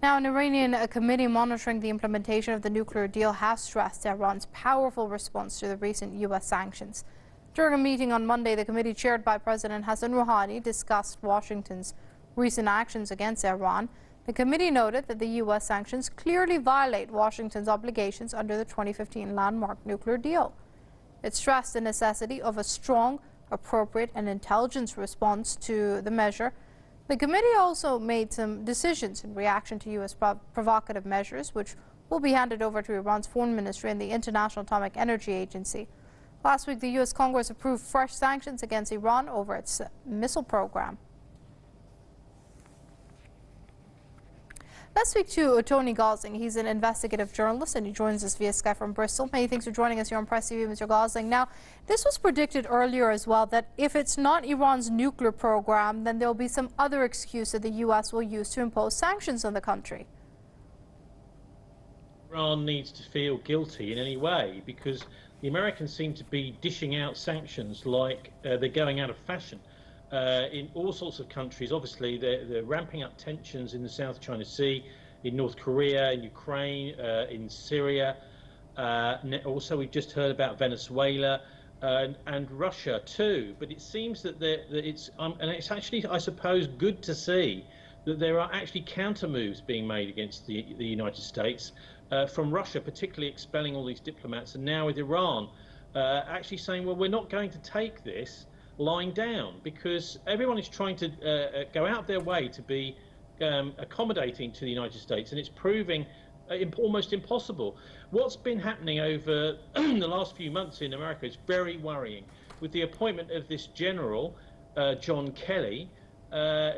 Now, an Iranian committee monitoring the implementation of the nuclear deal has stressed Iran's powerful response to the recent U.S. sanctions. During a meeting on Monday, the committee chaired by President Hassan Rouhani discussed Washington's recent actions against Iran. The committee noted that the U.S. sanctions clearly violate Washington's obligations under the 2015 landmark nuclear deal. It stressed the necessity of a strong, appropriate, and intelligent response to the measure. The committee also made some decisions in reaction to U.S. provocative measures, which will be handed over to Iran's foreign ministry and the International Atomic Energy Agency. Last week, the U.S. Congress approved fresh sanctions against Iran over its missile program. Let's speak to Tony Gosling. He's an investigative journalist and he joins us via Skype from Bristol. Many thanks for joining us here on Press TV, Mr. Gosling. Now, this was predicted earlier as well that if it's not Iran's nuclear program, then there'll be some other excuse that the U.S. will use to impose sanctions on the country. Iran needs to feel guilty in any way because the Americans seem to be dishing out sanctions like they're going out of fashion. In all sorts of countries, obviously, they're ramping up tensions in the South China Sea, in North Korea, in Ukraine, in Syria. Also, we've just heard about Venezuela and Russia too. But it seems that and it's actually, I suppose, good to see that there are actually counter moves being made against the United States from Russia, particularly expelling all these diplomats, and now with Iran actually saying, well, we're not going to take this lying down, because everyone is trying to go out their way to be accommodating to the United States, and it's proving almost impossible. What's been happening over the last few months in America is very worrying, with the appointment of this general, John Kelly,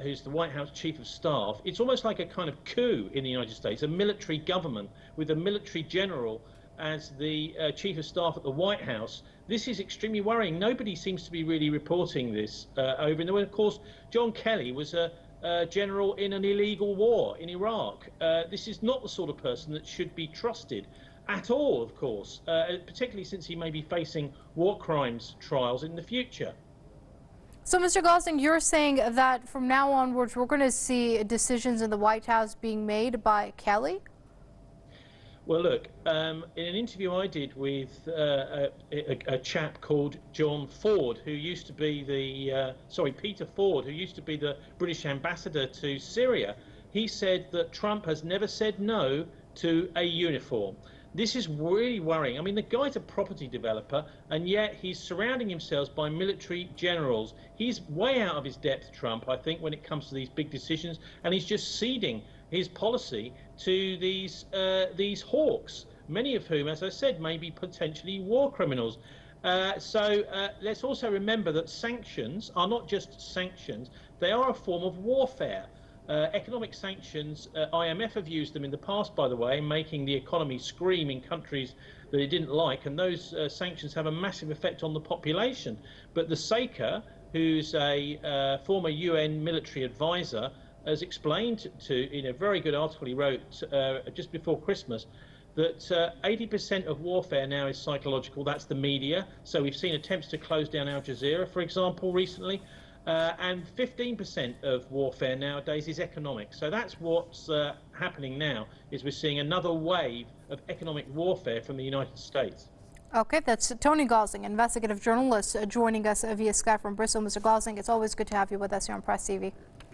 who's the White House Chief of Staff. It's almost like a kind of coup in the United States, a military government with a military general as the Chief of Staff at the White House. This is extremely worrying. Nobody seems to be really reporting this over in the world. Of course, John Kelly was a general in an illegal war in Iraq. This is not the sort of person that should be trusted at all, of course, particularly since he may be facing war crimes trials in the future. So, Mr. Gosling, you're saying that from now onwards, we're going to see decisions in the White House being made by Kelly? Well, look, in an interview I did with a chap called John Ford, who used to be Peter Ford, who used to be the British ambassador to Syria, he said that Trump has never said no to a uniform. This is really worrying. I mean, the guy's a property developer, and yet he's surrounding himself by military generals. He's way out of his depth, Trump, I think, when it comes to these big decisions, and he's just ceding his policy to these hawks, many of whom, as I said, may be potentially war criminals. So let's also remember that sanctions are not just sanctions, they are a form of warfare. Economic sanctions, IMF have used them in the past, by the way, making the economy scream in countries that it didn't like, and those sanctions have a massive effect on the population. But the Saker, who's a former UN military advisor, has explained in a very good article he wrote just before Christmas, that 80% of warfare now is psychological. That's the media. So we've seen attempts to close down Al Jazeera, for example, recently. And 15% of warfare nowadays is economic. So that's what's happening now, is we're seeing another wave of economic warfare from the United States. Okay, that's Tony Gosling, investigative journalist, joining us via Skype from Bristol. Mr. Gosling, it's always good to have you with us here on Press TV.